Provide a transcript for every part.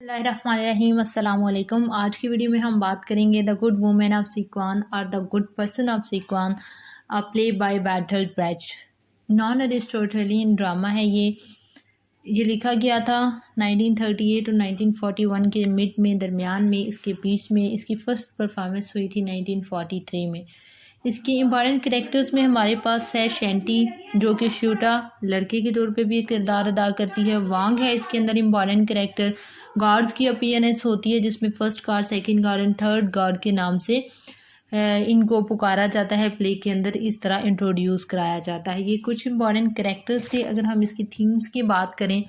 बिस्मिल्लाहिर्रहमानिर्रहीम अस्सलाम वालेकुम। आज की वीडियो में हम बात करेंगे the good women of Szechwan और the good person of Szechwan, play by Bertolt Brecht. Non Aristotelian drama है ये लिखा गया था 1938 और 1941 के मिड में, दरमियान में, इसके बीच में। इसकी फ़र्स्ट परफॉर्मेंस हुई थी 1943 में। इसकी इम्पॉर्टेंट कैरेक्टर्स में हमारे पास है शेंटी, जो कि शूटा लड़के के तौर पे भी किरदार अदा करती है। वांग है इसके अंदर इम्पॉर्टेंट कैरेक्टर। गार्ड्स की अपीयरेंस होती है जिसमें first guard, second guard and third guard के नाम से इनको पुकारा जाता है। प्ले के अंदर इस तरह इंट्रोड्यूस कराया जाता है। ये कुछ इंपॉर्टेंट कैरेक्टर्स थे। अगर हम इसकी थीम्स की बात करें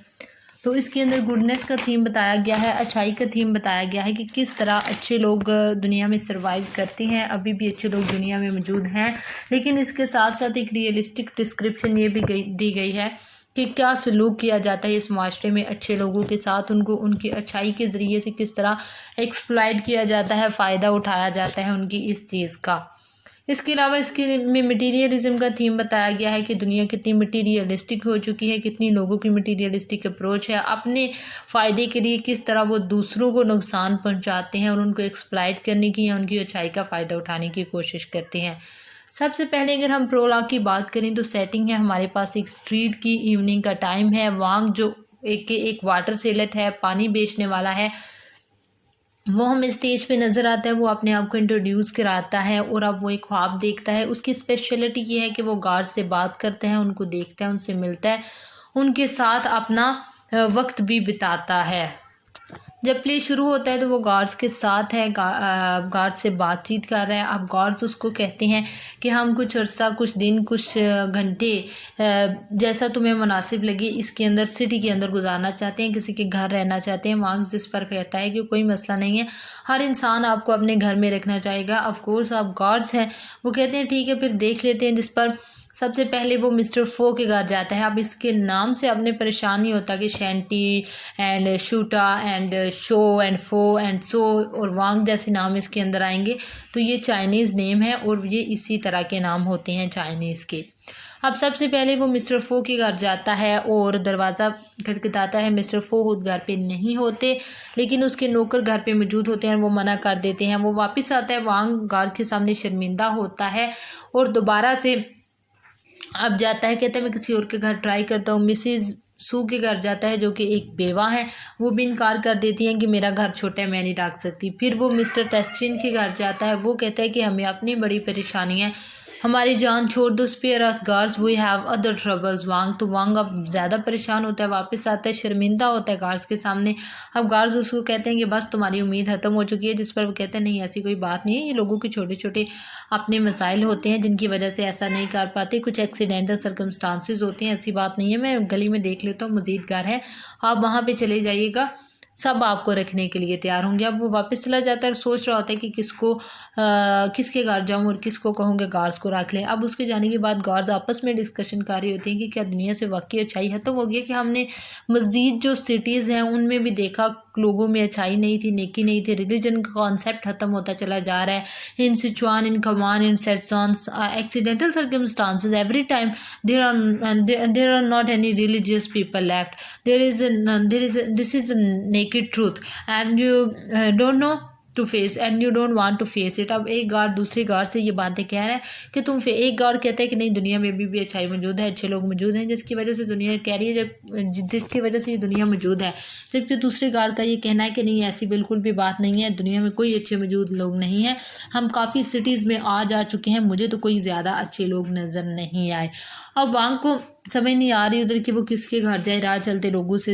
तो इसके अंदर गुडनेस का थीम बताया गया है, अच्छाई का थीम बताया गया है कि किस तरह अच्छे लोग दुनिया में सर्वाइव करते हैं। अभी भी अच्छे लोग दुनिया में मौजूद हैं, लेकिन इसके साथ साथ एक रियलिस्टिक डिस्क्रिप्शन ये भी दी गई है कि क्या सलूक किया जाता है इस माशरे में अच्छे लोगों के साथ। उनको उनकी अच्छाई के ज़रिए से किस तरह एक्सप्लॉइट किया जाता है, फ़ायदा उठाया जाता है उनकी इस चीज़ का। इसके अलावा इसके में मटीरियलिज्म का थीम बताया गया है कि दुनिया कितनी मटीरियलिस्टिक हो चुकी है, कितनी लोगों की मटीरियलिस्टिक अप्रोच है। अपने फ़ायदे के लिए किस तरह वो दूसरों को नुकसान पहुंचाते हैं और उनको एक्सप्लॉइट करने की या उनकी अच्छाई का फ़ायदा उठाने की कोशिश करते हैं। सबसे पहले अगर हम प्रोलॉग की बात करें तो सेटिंग है हमारे पास एक स्ट्रीट की, इवनिंग का टाइम है। वांग जो एक वाटर सेलर है, पानी बेचने वाला है, वो हमें स्टेज पे नज़र आता है। वो अपने आप को इंट्रोड्यूस कराता है और अब वो एक ख्वाब देखता है। उसकी स्पेशलिटी ये है कि वो गार्ड से बात करते हैं, उनको देखता है, उनसे मिलता है, उनके साथ अपना वक्त भी बिताता है। जब प्ले शुरू होता है तो वो गार्ड्स के साथ है, गार्ड से बातचीत कर रहा है। अब गार्ड्स उसको कहते हैं कि हम कुछ अर्सा, कुछ दिन, कुछ घंटे, जैसा तुम्हें मुनासिब लगे, इसके अंदर सिटी के अंदर गुजारना चाहते हैं, किसी के घर रहना चाहते हैं। मार्क्स जिस पर कहता है कि कोई मसला नहीं है, हर इंसान आपको अपने घर में रखना चाहेगा। ऑफकोर्स आप गार्ड्स हैं। वो कहते हैं ठीक है, फिर देख लेते हैं। जिस पर सबसे पहले वो मिस्टर फो के घर जाता है। अब इसके नाम से अपने परेशान नहीं होता कि Shen Te and Shui Ta and Shu and Fu and सो और वांग जैसे नाम इसके अंदर आएंगे, तो ये चाइनीज़ नेम है और ये इसी तरह के नाम होते हैं चाइनीज़ के। अब सबसे पहले वो मिस्टर फो के घर जाता है और दरवाज़ा खटखटाता है। मिस्टर फो खुद घर पे नहीं होते, लेकिन उसके नौकर घर पे मौजूद होते हैं। वो मना कर देते हैं। वो वापस आता है। वांग गार्ड के सामने शर्मिंदा होता है और दोबारा से अब जाता है, कहता है मैं किसी और के घर ट्राई करता हूँ। मिसिज सू के घर जाता है जो कि एक बेवा है। वो भी इनकार कर देती हैं कि मेरा घर छोटा है, मैं नहीं रख सकती। फिर वो मिस्टर टेस्टिन के घर जाता है। वो कहता है कि हमें अपनी बड़ी परेशानी है, हमारी जान छोड़ दो, spare us gods, we have other troubles. Wang तो वांग अब ज़्यादा परेशान होता है, वापस आता है, शर्मिंदा होता है गार्ड्स के सामने। अब गार्ड्स उसको कहते हैं कि बस तुम्हारी उम्मीद ख़त्म हो चुकी है। जिस पर वो कहते हैं नहीं, ऐसी कोई बात नहीं है, ये लोगों के छोटे छोटे अपने मसाइल होते हैं जिनकी वजह से ऐसा नहीं कर पाते, कुछ एक्सीडेंटल सर्कमस्टांसिस होते हैं, ऐसी बात नहीं है। मैं गली में देख लेता हूँ, मज़ीद घर है, आप वहाँ पर चले जाइएगा, सब आपको रखने के लिए तैयार होंगे। अब वो वापस चला जाता है और सोच रहा होता है कि किसके घर जाऊं और किसको कहूँगे गार्ड्स को रख लें। अब उसके जाने के बाद गार्ड्स आपस में डिस्कशन कर रही होती हैं कि क्या दुनिया से वाकई अच्छाई है। तो वो गया कि हमने मज़ीद जो सिटीज़ हैं उनमें भी देखा लोगों में अच्छाई नहीं थी, नेकी नहीं थी, रिलीजन का कॉन्सेप्ट ख़त्म होता चला जा रहा है। In Szechwan, in common, in Setzuan, accidental circumstances, every time there are not any religious people left. This is a naked truth and you don't know to face and you don't want to face it. अब एक guard दूसरे guard से ये बातें कह रहा है कि एक गार्ड कहता है कि नहीं, दुनिया में भी अच्छाई मौजूद है, अच्छे लोग मौजूद हैं, जिसकी वजह से दुनिया कह रही है, जिसकी वजह से ये दुनिया मौजूद है। जबकि दूसरे गार्ड का ये कहना है कि नहीं, ऐसी बिल्कुल भी बात नहीं है, दुनिया में कोई अच्छे मौजूद लोग नहीं हैं, हम काफ़ी सिटीज़ में आ जा चुके हैं, मुझे तो कोई ज़्यादा अच्छे लोग नज़र नहीं आए। अब वांग को समझ नहीं आ रही उधर कि वो किसके घर जाए। राह चलते लोगों से,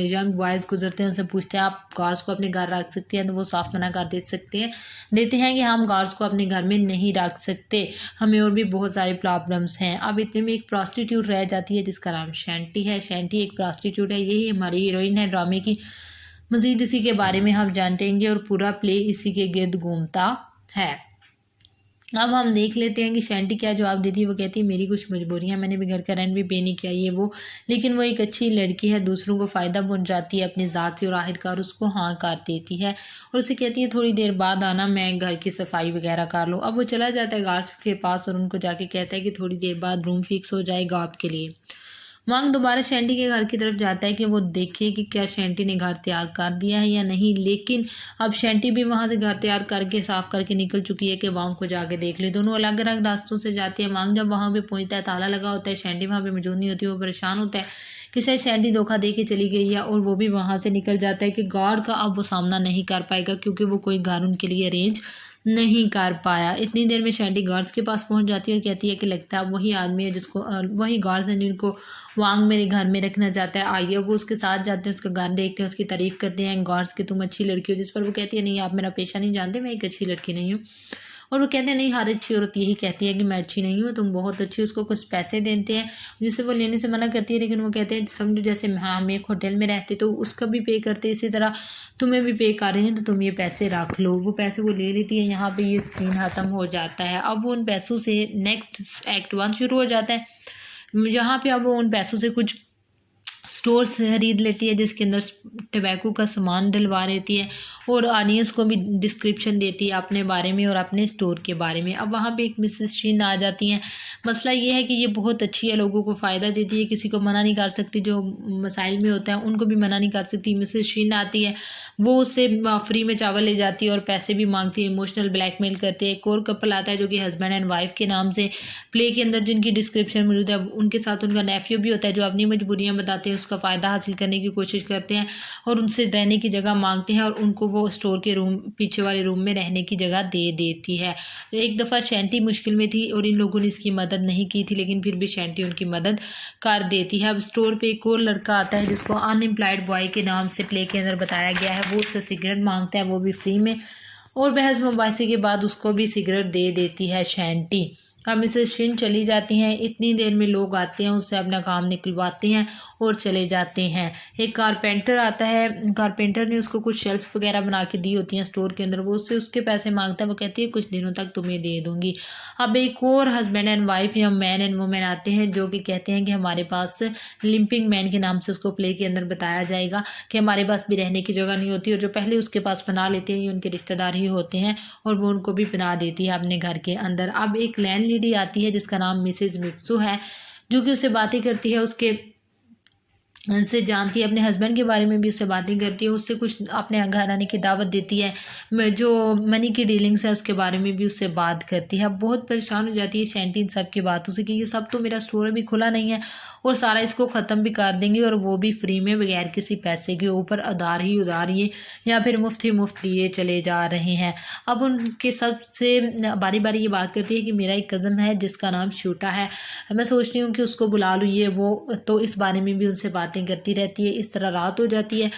यंग बॉयज़ गुजरते हैं, उनसे पूछते हैं आप गार्ड्स को अपने घर रख सकते हैं, तो वो साफ मना कर देते हैं कि हम गार्ड्स को अपने घर में नहीं रख सकते, हमें और भी बहुत सारे प्रॉब्लम्स हैं। अब इतने में एक प्रॉस्टिट्यूट रह जाती है जिसका नाम शेंटी है। शेंटी एक प्रॉस्टिट्यूट है, यही हमारी हीरोइन है ड्रामे की। मज़ीद इसी के बारे में हम जानेंगे और पूरा प्ले इसी के गिर्द घूमता है। अब हम देख लेते हैं कि शेंटी क्या जवाब देती है। वो कहती है मेरी कुछ मजबूरियां, मैंने भी घर का रेंट भी पे नहीं किया, ये वो, लेकिन वो एक अच्छी लड़की है, दूसरों को फ़ायदा पहुंचाती है अपनी ज़ात से और आखिरकार उसको हाँ कर देती है और उसे कहती है थोड़ी देर बाद आना, मैं घर की सफाई वगैरह कर लूँ। अब वो चला जाता है गार्ड्स के पास और उनको जाके कहता है कि थोड़ी देर बाद रूम फिक्स हो जाएगा आपके लिए। वांग दोबारा शैंटी के घर की तरफ जाता है कि वो देखे कि क्या शैंटी ने घर तैयार कर दिया है या नहीं, लेकिन अब शैंटी भी वहाँ से घर तैयार करके साफ करके निकल चुकी है कि वांग को जाके देख ले। दोनों अलग अलग रास्तों से जाते हैं। वांग जब वहाँ पे पहुँचता है ताला लगा होता है, शैंटी वहाँ पे मौजूद नहीं होती। वो परेशान होता है कि शायद शैंटी धोखा दे के चली गई है, और वो भी वहाँ से निकल जाता है कि गार्ड का अब वो सामना नहीं कर पाएगा क्योंकि वो कोई घर उनके लिए अरेंज नहीं कर पाया। इतनी देर में शैंटी गार्ड्स के पास पहुंच जाती है और कहती है कि लगता है वही आदमी है जिसको वही गार्ड्स हैं जिनको वांग मेरे घर में रखना चाहता है। आइए वो उसके साथ जाते हैं, उसका घर देखते हैं, उसकी तारीफ करते हैं गार्ड्स कि तुम अच्छी लड़की हो, जिस पर वो कहती है नहीं आप मेरा पेशा नहीं जानते, मैं एक अच्छी लड़की नहीं हूँ। और वो कहते हैं नहीं हर अच्छी औरत यही कहती है कि मैं अच्छी नहीं हूँ, तुम बहुत अच्छी। उसको कुछ पैसे देते हैं जिससे वो लेने से मना करती है, लेकिन वो कहते हैं समझो जैसे हाँ हम एक होटल में रहते तो उसका भी पे करते, इसी तरह तुम्हें भी पे कर रहे हैं तो तुम ये पैसे रख लो। वो पैसे वो ले लेती है। यहाँ पे ये सीन ख़त्म हो जाता है। अब वो उन पैसों से नेक्स्ट एक्ट 1 शुरू हो जाता है, जहाँ पे अब वो उन पैसों से कुछ स्टोर से खरीद लेती है जिसके अंदर टबैको का सामान डलवा लेती है, और ऑडियंस को भी डिस्क्रिप्शन देती है अपने बारे में और अपने स्टोर के बारे में। अब वहाँ पे एक मिसेस शीन आ जाती हैं। मसला ये है कि ये बहुत अच्छी है, लोगों को फ़ायदा देती है, किसी को मना नहीं कर सकती, जो मसाइल में होता है उनको भी मना नहीं कर सकती। मिसेस शीन आती है, वो उससे फ्री में चावल ले जाती है और पैसे भी मांगती है, इमोशनल ब्लैकमेल करती है। एक और कपल आता है जो कि हस्बैंड एंड वाइफ के नाम से प्ले के अंदर जिनकी डिस्क्रिप्शन मौजूद है, उनके साथ उनका नेफ्यू भी होता है जो अपनी मजबूरियाँ बताते हैं, उसका फ़ायदा हासिल करने की कोशिश करते हैं और उनसे रहने की जगह मांगते हैं, और उनको वो स्टोर के रूम पीछे वाले रूम में रहने की जगह दे देती है। एक दफ़ा शैंटी मुश्किल में थी और इन लोगों ने इसकी मदद नहीं की थी, लेकिन फिर भी शैंटी उनकी मदद कर देती है। अब स्टोर पे एक और लड़का आता है जिसको अनएम्प्लॉयड बॉय के नाम से प्ले के अंदर बताया गया है। वो उससे सिगरेट मांगता है, वो भी फ्री में, और बहस मुबासे के बाद उसको भी सिगरेट दे देती है शैंटी। अब मिसेस शिन चली जाती हैं। इतनी देर में लोग आते हैं, उससे अपना काम निकलवाते हैं और चले जाते हैं। एक कारपेंटर आता है, कारपेंटर ने उसको कुछ शेल्फ्स वगैरह बना के दी होती हैं स्टोर के अंदर, वो उससे उसके पैसे मांगता है। वो कहती है कुछ दिनों तक तुम्हें दे दूंगी। अब एक और हस्बैंड एंड वाइफ या मैन एंड वुमेन आते हैं जो कि कहते हैं कि हमारे पास लिम्पिंग मैन के नाम से उसको प्ले के अंदर बताया जाएगा कि हमारे पास भी रहने की जगह नहीं होती, और जो पहले उसके पास बना लेते हैं ये उनके रिश्तेदार ही होते हैं, और वो उनको भी बना देती है अपने घर के अंदर। अब एक लैंड लेडी आती है जिसका नाम मिसेस मित्सु है, जो कि उससे बातें करती है, उसके से जानती है, अपने हस्बैंड के बारे में भी उससे बातें करती है, उससे कुछ अपने घर आने की दावत देती है, जो मनी की डीलिंग्स है उसके बारे में भी उससे बात करती है। अब बहुत परेशान हो जाती है शैंटी इन सब की बातों से कि ये सब तो मेरा स्टोर अभी खुला नहीं है और सारा इसको ख़त्म भी कर देंगे, और वो भी फ्री में बगैर किसी पैसे के, ऊपर उधार ही उधार ये या फिर मुफ्त ही मुफ्त लिए चले जा रहे हैं। अब उनके सबसे बारी बारी ये बात करती है कि मेरा एक कज़न है जिसका नाम शूटा है, मैं सोच रही हूँ कि उसको बुला लूँ, ये वो तो इस बारे में भी उनसे बातें करती रहती है। इस तरह रात हो जाती है।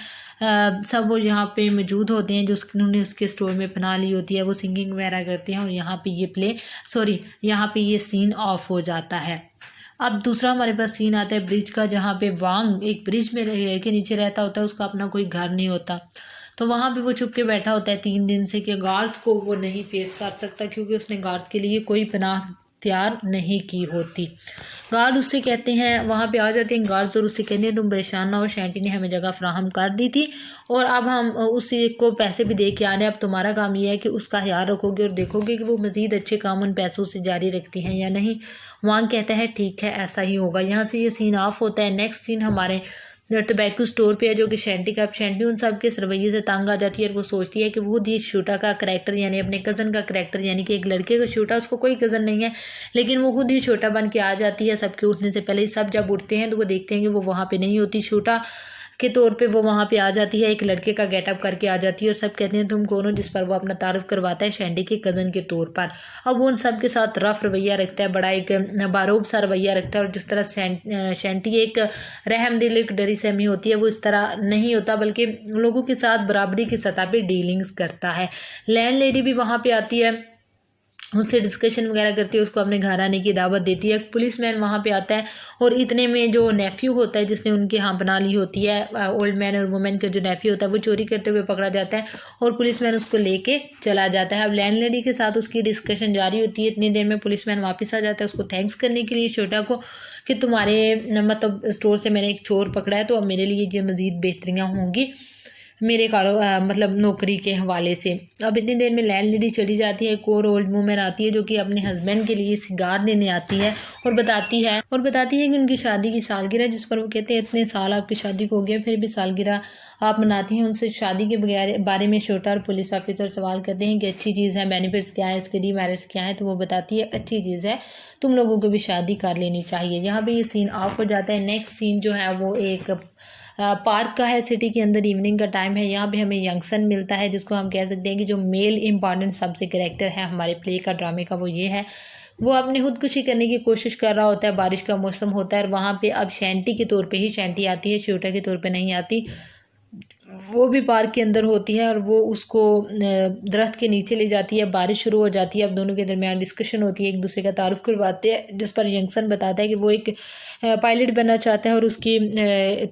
सब वो यहाँ पे मौजूद होते हैं जो उन्होंने उसके स्टोर में बना ली होती है, वो सिंगिंग वगैरह करते हैं, और यहाँ पे ये सीन ऑफ हो जाता है। अब दूसरा हमारे पास सीन आता है ब्रिज का, जहाँ पे वांग एक ब्रिज में के नीचे रहता होता है, उसका अपना कोई घर नहीं होता, तो वहाँ पे वो छुप के बैठा होता है 3 दिन से कि गार्ड्स को वो नहीं फेस कर सकता क्योंकि उसने गार्ड्स के लिए कोई पनाह तैयार नहीं की होती। गार्ड उससे कहते हैं, वहाँ पे आ जाते हैं गार्ड्स और उससे कहते हैं तुम परेशान ना हो, शैंटी ने हमें जगह फ्राहम कर दी थी और अब हम उसी को पैसे भी दे के आ रहे हैं, अब तुम्हारा काम ये है कि उसका ख्याल रखोगे और देखोगे कि वो मज़ीद अच्छे काम उन पैसों से जारी रखती हैं या नहीं। वांग कहता है ठीक है ऐसा ही होगा। यहाँ से ये सीन ऑफ होता है। नेक्स्ट सीन हमारे टबैको स्टोर पे है जो कि शैंटी का। शैंटी उन सब के इस रवैये से तंग आ जाती है और वो सोचती है कि वो दी शूटा का करैक्टर यानी अपने कज़न का करैक्टर, यानी कि एक लड़के का शूटा, उसको कोई कज़न नहीं है लेकिन वो खुद ही छोटा बन के आ जाती है। सबके उठने से पहले ही सब जब उठते हैं तो वो देखते हैं कि वो वहाँ पे नहीं होती, शूटा के तौर पे वो वहाँ पे आ जाती है, एक लड़के का गेटअप करके आ जाती है और सब कहते हैं तुम कौन हो, जिस पर वो अपना तारुफ करवाता है शैंटी के कज़न के तौर पर। अब वो उन सब के साथ रफ रवैया रखता है, बड़ा एक बारूब सा रवैया रखता है, और जिस तरह शैंटी एक रहमदिल एक डरी सहमी होती है वो इस तरह नहीं होता, बल्कि लोगों के साथ बराबरी की सतह पर डीलिंग्स करता है। लैंड लेडी भी वहाँ पर आती है, उससे डिस्कशन वगैरह करती है, उसको अपने घर आने की दावत देती है। पुलिसमैन वहाँ पे आता है और इतने में जो नेफ्यू होता है जिसने उनके यहाँ बना ली होती है, ओल्ड मैन और वुमेन का जो नेफ्यू होता है वो चोरी करते हुए पकड़ा जाता है और पुलिसमैन उसको लेके चला जाता है। अब लैंडलेडी के साथ उसकी डिस्कशन जारी होती है। इतनी देर में पुलिसमैन वापस आ जाता है उसको थैंक्स करने के लिए छोटा को कि तुम्हारे मतलब स्टोर से मैंने एक चोर पकड़ा है तो अब मेरे लिए ये मज़ीद बेहतरियाँ होंगी। मेरे मतलब नौकरी के हवाले से। अब इतनी देर में लैंड लेडी चली जाती है। एक और ओल्ड वूमेन आती है जो कि अपने हस्बैंड के लिए सिगार देने आती है और बताती है कि उनकी शादी की सालगिरह, जिस पर वो कहते हैं इतने साल आपकी शादी को हो गया फिर भी सालगिरह आप मनाती हैं। उनसे शादी के बारे में छोटा और पुलिस ऑफिसर सवाल करते हैं कि अच्छी चीज़ है, बेनिफिट्स क्या है, इसके डीमेरिट्स क्या है। तो वो बताती है अच्छी चीज़ है, तुम लोगों को भी शादी कर लेनी चाहिए। यहाँ पे ये सीन ऑफ हो जाता है। नेक्स्ट सीन जो है वो एक पार्क का है, सिटी के अंदर इवनिंग का टाइम है। यहाँ पे हमें यंगसन मिलता है जिसको हम कह सकते हैं कि जो मेल इम्पॉर्टेंट सबसे कैरेक्टर है हमारे प्ले का, ड्रामे का, वो ये है। वो अपनी खुदकुशी करने की कोशिश कर रहा होता है, बारिश का मौसम होता है और वहाँ पे अब शैंटी के तौर पे ही शैंटी आती है, श्योटा के तौर पे नहीं आती। वो भी पार्क के अंदर होती है और वो उसको दरख्त के नीचे ले जाती है। बारिश शुरू हो जाती है। अब दोनों के दरमियान डिस्कशन होती है, एक दूसरे का तारुफ करवाते हैं, जिस पर यंगसन बताता है कि वो एक पायलट बनना चाहता है और उसकी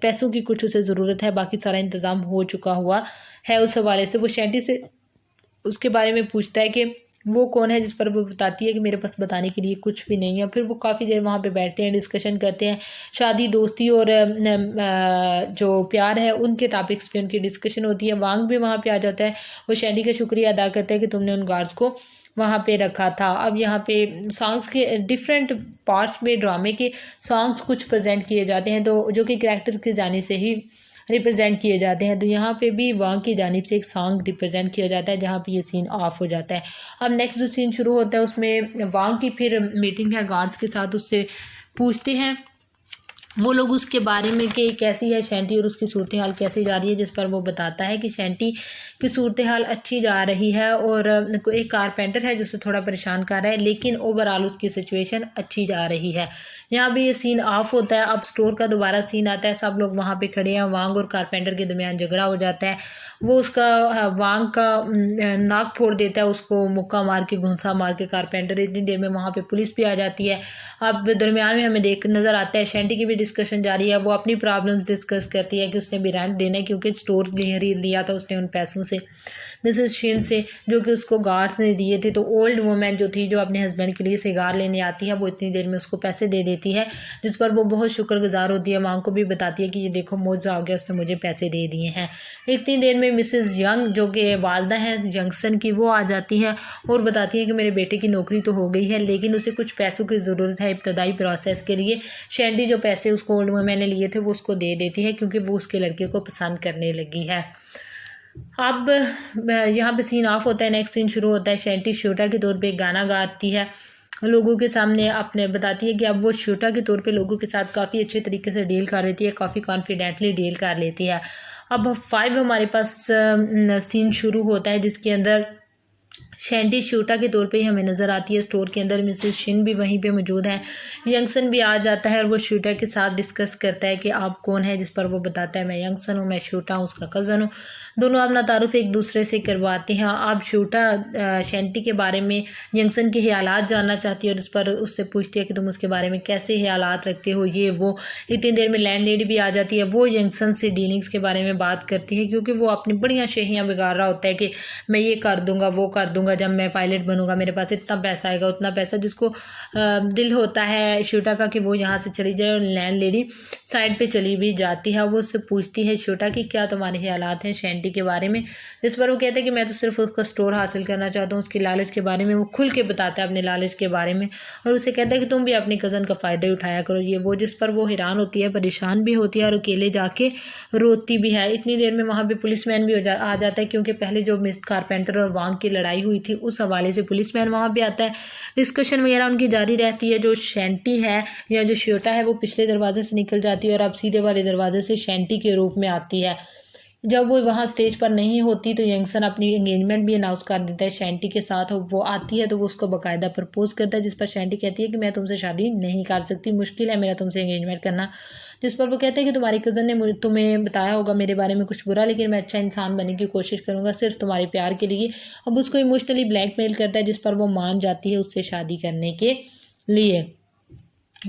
पैसों की कुछ उसे ज़रूरत है, बाकी सारा इंतज़ाम हो चुका हुआ है। उस हवाले से वो शैंटी से उसके बारे में पूछता है कि वो कौन है, जिस पर वो बताती है कि मेरे पास बताने के लिए कुछ भी नहीं है। फिर वो काफ़ी देर वहाँ पे बैठते हैं, डिस्कशन करते हैं, शादी, दोस्ती और जो प्यार है उनके टॉपिक्स पे उनकी डिस्कशन होती है। वांग भी वहाँ पे आ जाता है। वो शैंडी का शुक्रिया अदा करता है कि तुमने उन गार्ड्स को वहाँ पे रखा था। अब यहाँ पे सॉन्ग्स के डिफरेंट पार्ट्स में ड्रामे के सॉन्ग्स कुछ प्रेजेंट किए जाते हैं, तो जो कि कैरेक्टर की जाने से ही रिप्रेजेंट किए जाते हैं। तो यहाँ पे भी वांग की जानिब से एक सॉन्ग रिप्रेजेंट किया जाता है, जहाँ पे ये सीन ऑफ हो जाता है। अब नेक्स्ट जो सीन शुरू होता है उसमें वांग की फिर मीटिंग है गार्ड्स के साथ, उससे पूछते हैं वो लोग उसके बारे में कि कैसी है शैंटी और उसकी सूरत हाल कैसी जा रही है, जिस पर वो बताता है कि शैंटी की सूरत हाल अच्छी जा रही है और एक कारपेंटर है जिससे थोड़ा परेशान कर रहा है, लेकिन ओवरऑल उसकी सिचुएशन अच्छी जा रही है। यहाँ भी ये सीन ऑफ होता है। अब स्टोर का दोबारा सीन आता है, सब लोग वहाँ पे खड़े हैं, वांग और कारपेंटर के दरमियान झगड़ा हो जाता है। वो उसका वांग का नाक फोड़ देता है, उसको मुक्का मार के, घुंसा मार के कारपेंटर। इतनी देर में वहाँ पे पुलिस भी आ जाती है। अब दरमियान में हमें देख नज़र आता है शैंटी की भी डिस्कशन जारी है। वो अपनी प्रॉब्लम्स डिस्कस करती है कि उसने भी रेंट देना है क्योंकि स्टोर खरीद लिया था उसने उन पैसों से, मिसेस शिन से, जो कि उसको गार्ड्स ने दिए थे। तो ओल्ड वुमेन जो थी, जो अपने हस्बैंड के लिए सिगार लेने आती है, वो इतनी देर में उसको पैसे दे देती है, जिस पर वो बहुत शुक्रगुजार होती है। माँ को भी बताती है कि ये देखो मौजा हो गया, उसने मुझे पैसे दे दिए हैं। इतनी देर में मिसेस यंग, जो कि वालदा हैं जंक्शन की, वो आ जाती है और बताती है कि मेरे बेटे की नौकरी तो हो गई है, लेकिन उसे कुछ पैसों की ज़रूरत है इब्तदाई प्रोसेस के लिए। शैंडी जो पैसे उसको ओल्ड वुमेन ने लिए थे वो उसको दे देती है क्योंकि वो उसके लड़के को पसंद करने लगी है। अब यहाँ पे सीन ऑफ होता है। नेक्स्ट सीन शुरू होता है। शैंटी श्योटा के तौर पे गाना गाती है लोगों के सामने, अपने बताती है कि अब वो श्योटा के तौर पे लोगों के साथ काफ़ी अच्छे तरीके से डील कर लेती है, काफ़ी कॉन्फिडेंटली डील कर लेती है। अब 5 हमारे पास सीन शुरू होता है जिसके अंदर शैंटी श्योटा के तौर पे ही हमें नज़र आती है। स्टोर के अंदर मिसेस शिन भी वहीं पे मौजूद है। यंगसन भी आ जाता है और वो श्योटा के साथ डिस्कस करता है कि आप कौन है, जिस पर वो बताता है मैं यंगसन हूँ, मैं श्योटा हूँ, उसका कज़न हूँ। दोनों अपना तारुफ एक दूसरे से करवाते हैं। अब श्योटा शैंटी के बारे में यंगसन के ख्यालात जानना चाहती है और उस पर उससे पूछती है कि तुम उसके बारे में कैसे ख्यालात रखते हो, ये वो। इतनी देर में लैंड लेडी भी आ जाती है। वो यंगसन से डीलिंग्स के बारे में बात करती है क्योंकि वो अपनी बढ़िया शेहियाँ बिगाड़ रहा होता है कि मैं ये कर दूंगा, वो कर दूंगा, जब मैं पायलट बनूंगा मेरे पास इतना पैसा आएगा, उतना पैसा। जिसको दिल होता है श्योटा का कि वो यहाँ से चली जाए और लैंड लेडी साइड पे चली भी जाती है। वो उससे पूछती है श्योटा कि क्या तुम्हारे ख्यालात हैं शैंटी के बारे में, जिस पर वो कहते हैं कि मैं तो सिर्फ उसका स्टोर हासिल करना चाहता हूँ। उसकी लालच के बारे में वो खुल के बताता है, अपने लालच के बारे में, और उसे कहता है कि तुम भी अपनी कज़न का फ़ायदा उठाया करो, ये वो। जिस पर वो हैरान होती है, परेशान भी होती है और अकेले जाके रोती भी है। इतनी देर में वहाँ पे पुलिसमैन भी आ जाता है क्योंकि पहले जो मिस कारपेंटर और वांग की लड़ाई हुई थी उस हवाले से पुलिसमैन वहाँ पे आता है। डिस्कशन वगैरह उनकी जारी रहती है। जो शैंटी है या जो श्योटा है वो पिछले दरवाजे से निकल जाती है और अब सीधे वाले दरवाजे से शैंटी के रूप में आती है। जब वो वहाँ स्टेज पर नहीं होती तो यंगसन अपनी एंगेजमेंट भी अनाउंस कर देता है शैंटी के साथ। और वो आती है तो वो उसको बाकायदा प्रपोज करता है, जिस पर शैंटी कहती है कि मैं तुमसे शादी नहीं कर सकती, मुश्किल है मेरा तुमसे एंगेजमेंट करना। जिस पर वो कहते हैं कि तुम्हारी कज़न ने तुम्हें बताया होगा मेरे बारे में कुछ बुरा, लेकिन मैं अच्छा इंसान बनने की कोशिश करूँगा सिर्फ तुम्हारे प्यार के लिए। अब उसको इमोशनली ब्लैकमेल करता है, जिस पर वो मान जाती है उससे शादी करने के लिए।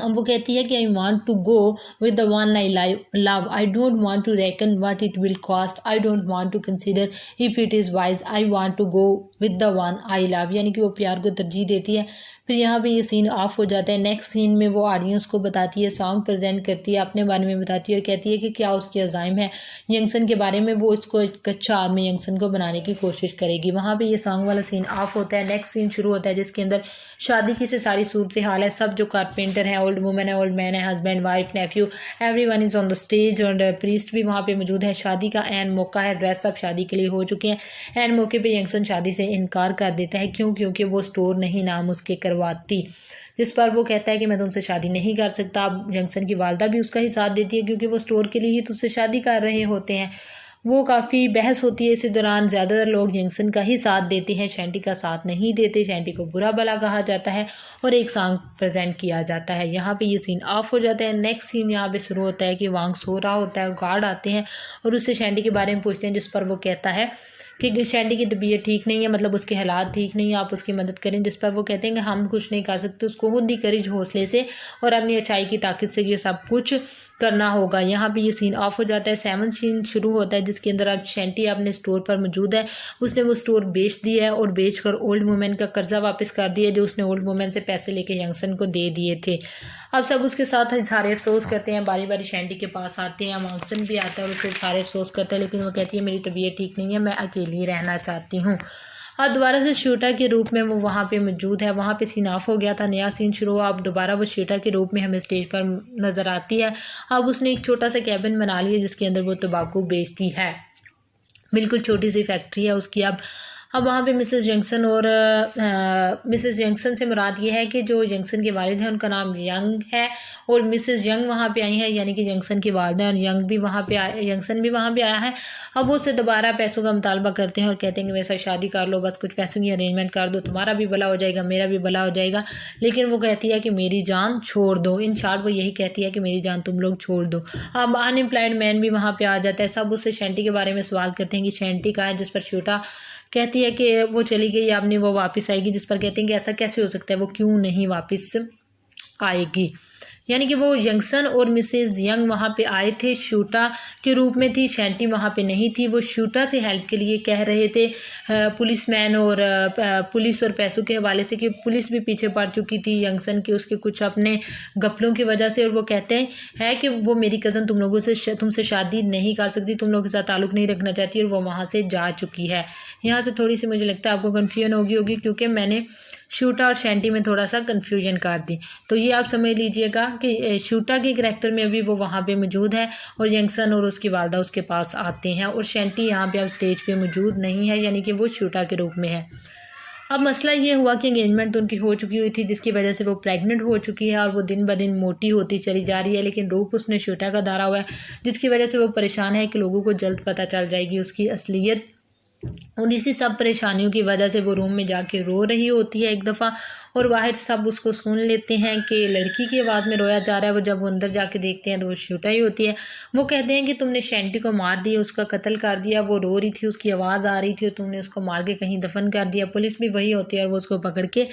अब वो कहती है कि I want to go with the one I love, I don't want to reckon what it will cost, I don't want to consider if it is wise, I want to go with the one I love. यानी कि वो प्यार को तरजीह देती है, फिर यहाँ पे ये सीन ऑफ हो जाता है। नेक्स्ट सीन में वो ऑडियंस को बताती है, सॉन्ग प्रेजेंट करती है, अपने बारे में बताती है और कहती है कि क्या उसके अज़ाइम है यंगसन के बारे में, वो उसको एक अच्छा आदमी यंगसन को बनाने की कोशिश करेगी। वहाँ पे ये सॉन्ग वाला सीन ऑफ होता है। नेक्स्ट सीन शुरू होता है जिसके अंदर शादी की से सारी सूरत हाल है। सब जो कारपेंटर हैं, ओल्ड वुमेन है, ओल्ड मैन है, husband wife nephew, everyone is on the stage और प्रीस्ट भी वहाँ पे मौजूद है। शादी का एन मौका है, ड्रेस सब शादी के लिए हो चुके हैं। एन मौके पे यंगसन शादी से इनकार कर देता है। क्यों? क्योंकि वो स्टोर नहीं नाम उसके करवाती, जिस पर वो कहता है कि मैं तुमसे शादी नहीं कर सकता। अब जंक्शन की वालदा भी उसका ही साथ देती है क्योंकि वो स्टोर के लिए ही तुझसे शादी कर रहे होते हैं। वो काफ़ी बहस होती है इसी दौरान। ज़्यादातर लोग जंक्शन का ही साथ देते हैं, शैंटी का साथ नहीं देते। शैंटी को बुरा भला कहा जाता है और एक सॉन्ग प्रेजेंट किया जाता है। यहाँ पे ये सीन ऑफ हो जाता है। नेक्स्ट सीन यहाँ पे शुरू होता है कि वांग सो रहा होता है, गार्ड आते हैं और उससे शैंटी के बारे में पूछते हैं, जिस पर वो कहता है कि शैंटी की तबीयत ठीक नहीं है, मतलब उसके हालात ठीक नहीं है, आप उसकी मदद करें। जिस पर वो कहते हैं कि हम कुछ नहीं कर सकते, उसको खुद ही करेज हौसले से और अपनी अच्छाई की ताकत से ये सब कुछ करना होगा। यहाँ पे ये सीन ऑफ हो जाता है। 7 सीन शुरू होता है जिसके अंदर अब शैंटी अपने स्टोर पर मौजूद है। उसने वो स्टोर बेच दिया है और बेचकर ओल्ड वुमेन का कर्जा वापस कर दिया जो उसने ओल्ड वुमेन से पैसे लेके यंगसन को दे दिए थे। अब सब उसके साथ सारे अफसोस करते हैं, बारी बारी शैंटी के पास आते हैं। यंगसन भी आता है और उससे सारे अफसोस करते हैं, लेकिन वो कहती है मेरी तबीयत ठीक नहीं है, मैं अकेली रहना चाहती हूँ। अब दोबारा से शूटा के रूप में वो वहाँ पे मौजूद है। वहाँ पे सीन ऑफ हो गया था, नया सीन शुरू हुआ। अब दोबारा वो शूटा के रूप में हमें स्टेज पर नज़र आती है। अब उसने एक छोटा सा कैबिन बना लिया जिसके अंदर वो तंबाकू बेचती है। बिल्कुल छोटी सी फैक्ट्री है उसकी। अब वहाँ पे मिसेस जंक्शन और मिसेस जंक्शन से मुराद ये है कि जो जंक्शन के वालिद हैं उनका नाम यंग है और मिसेस यंग वहाँ पे आई है, यानी कि जंक्शन की वालिदा, और यंग भी वहाँ पे आया, जंक्शन भी वहाँ पे आया है। अब वो उससे दोबारा पैसों का मुतालबा करते हैं और कहते हैं कि मेरे साथ शादी कर लो, बस कुछ पैसों की अरेंजमेंट कर दो, तुम्हारा भी भला हो जाएगा, मेरा भी भला हो जाएगा। लेकिन वो कहती है कि मेरी जान छोड़ दो। इन शॉर्ट वो यही कहती है कि मेरी जान तुम लोग छोड़ दो। अब अनएम्प्लॉयड मैन भी वहाँ पे आ जाता है। सब उससे शैंटी के बारे में सवाल करते हैं कि शैंटी का है, जिस पर शूटा कहती है कि वो चली गई, अब नहीं वो वापस आएगी। जिस पर कहते हैं कि ऐसा कैसे हो सकता है, वो क्यों नहीं वापस आएगी। यानी कि वो जंक्शन और मिसेस यंग वहाँ पे आए थे, शूटा के रूप में थी, शैंटी वहाँ पे नहीं थी। वो शूटा से हेल्प के लिए कह रहे थे पुलिसमैन और पुलिस और पैसों के हवाले से, कि पुलिस भी पीछे पड़ चुकी थी जंक्शन की उसके कुछ अपने गप्पलों की वजह से। और वो कहते हैं कि वो मेरी कज़न तुम लोगों से तुमसे शादी नहीं कर सकती, तुम लोगों के साथ ताल्लुक़ नहीं रखना चाहती, और वो वहाँ से जा चुकी है। यहाँ से थोड़ी सी मुझे लगता है आपको कन्फ्यूजन होगी क्योंकि मैंने शूटा और शैंटी में थोड़ा सा कन्फ्यूजन कर दी। तो ये आप समझ लीजिएगा कि शूटा के करैक्टर में अभी वो वहाँ पे मौजूद है और यंगसन और उसकी वालदा उसके पास आते हैं, और शैंटी यहाँ पे अब स्टेज पे मौजूद नहीं है, यानी कि वो शूटा के रूप में है। अब मसला ये हुआ कि एंगेजमेंट तो उनकी हो चुकी हुई थी, जिसकी वजह से वो प्रेग्नेंट हो चुकी है और वो दिन ब दिन मोटी होती चली जा रही है, लेकिन रूप उसने शूटा का धारा हुआ है, जिसकी वजह से वो परेशान है कि लोगों को जल्द पता चल जाएगी उसकी असलियत। और इसी सब परेशानियों की वजह से वो रूम में जाके रो रही होती है एक दफ़ा, और बाहर सब उसको सुन लेते हैं कि लड़की की आवाज़ में रोया जा रहा है। वो जब वो अंदर जाके देखते हैं तो वो शूटा ही होती है। वो कहते हैं कि तुमने शैंटी को मार दिया, उसका कत्ल कर दिया, वो रो रही थी, उसकी आवाज़ आ रही थी और तुमने उसको मार के कहीं दफन कर दिया। पुलिस भी वही होती है और वो उसको पकड़ के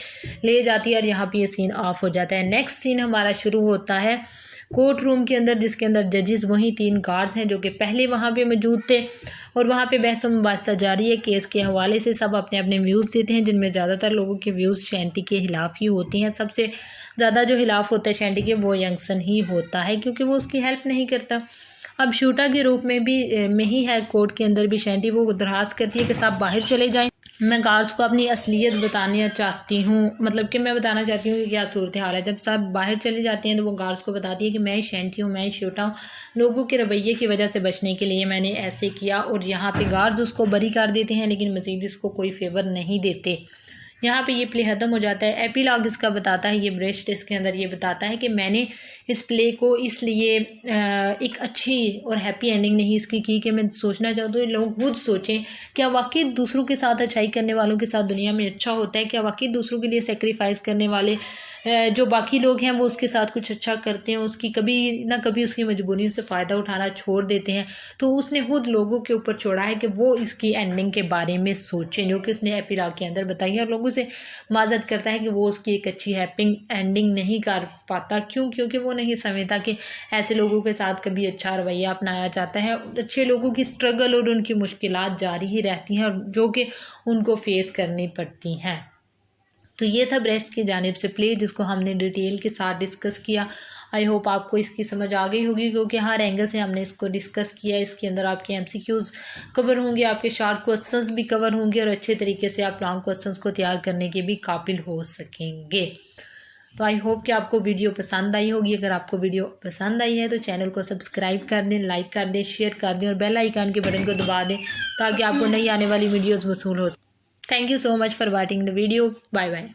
ले जाती है, और यहाँ पर ये सीन ऑफ हो जाता है। नेक्स्ट सीन हमारा शुरू होता है कोर्ट रूम के अंदर, जिसके अंदर जजेस वही 3 गार्ड्स हैं जो कि पहले वहाँ पे मौजूद थे, और वहाँ पे बहस मुबासा जारी है। केस के हवाले से सब अपने अपने व्यूज़ देते हैं, जिनमें ज़्यादातर लोगों के व्यूज़ शैंटी के ख़िलाफ़ ही होते हैं। सबसे ज़्यादा जो खिलाफ होता है शैंटी के, वो यंगसन ही होता है क्योंकि वो उसकी हेल्प नहीं करता। अब शूटा के रूप में ही है कोर्ट के अंदर भी शैंटी, वो दरखास्त करती है कि सब बाहर चले जाएं। मैं गार्ड्स को अपनी असलियत बताना चाहती हूँ, मतलब कि मैं बताना चाहती हूँ कि क्या सूरत हाल है। जब सब बाहर चले जाते हैं तो वो गार्ड्स को बताती है कि मैं ही शैंटी हूँ, मैं ही शूटा हूँ, लोगों के रवैये की वजह से बचने के लिए मैंने ऐसे किया। और यहाँ पे गार्ड्स उसको बरी कर देते हैं, लेकिन मज़ीद इसको कोई फेवर नहीं देते। यहाँ पे ये प्ले ख़त्म हो जाता है। एपीलॉग इसका बताता है, ये ब्रेस्ट इसके अंदर ये बताता है कि मैंने इस प्ले को इसलिए एक अच्छी और हैप्पी एंडिंग नहीं इसकी की कि मैं सोचना चाहती हूँ लोग खुद सोचें, क्या वाकई दूसरों के साथ अच्छाई करने वालों के साथ दुनिया में अच्छा होता है? क्या वाकई दूसरों के लिए सेक्रीफाइस करने वाले जो बाकी लोग हैं वो उसके साथ कुछ अच्छा करते हैं, उसकी कभी ना कभी उसकी मजबूरियों से फ़ायदा उठाना छोड़ देते हैं? तो उसने खुद लोगों के ऊपर छोड़ा है कि वो इसकी एंडिंग के बारे में सोचें, जो कि उसने एपीलॉग के अंदर बताई है, और लोगों से माजरत करता है कि वो उसकी एक अच्छी हैप्पी एंडिंग नहीं कर पाता। क्यों? क्योंकि वो नहीं समझता कि ऐसे लोगों के साथ कभी अच्छा रवैया अपनाया जाता है। अच्छे लोगों की स्ट्रगल और उनकी मुश्किलात जारी ही रहती हैं, और जो कि उनको फेस करनी पड़ती हैं। तो ये था ब्रेस्ट की जानिब से प्ले, जिसको हमने डिटेल के साथ डिस्कस किया। आई होप आपको इसकी समझ आ गई होगी, क्योंकि हर एंगल से हमने इसको डिस्कस किया। इसके अंदर आपके MCQs कवर होंगे, आपके शॉर्ट क्वेश्चंस भी कवर होंगे, और अच्छे तरीके से आप लॉन्ग क्वेश्चंस को तैयार करने के भी काबिल हो सकेंगे। तो आई होप कि आपको वीडियो पसंद आई होगी। अगर आपको वीडियो पसंद आई है तो चैनल को सब्सक्राइब कर दें, लाइक कर दें, शेयर कर दें और बेल आइकन के बटन को दबा दें, ताकि आपको नई आने वाली वीडियोज़ वसूल हो। Thank you so much for watching the video. Bye bye.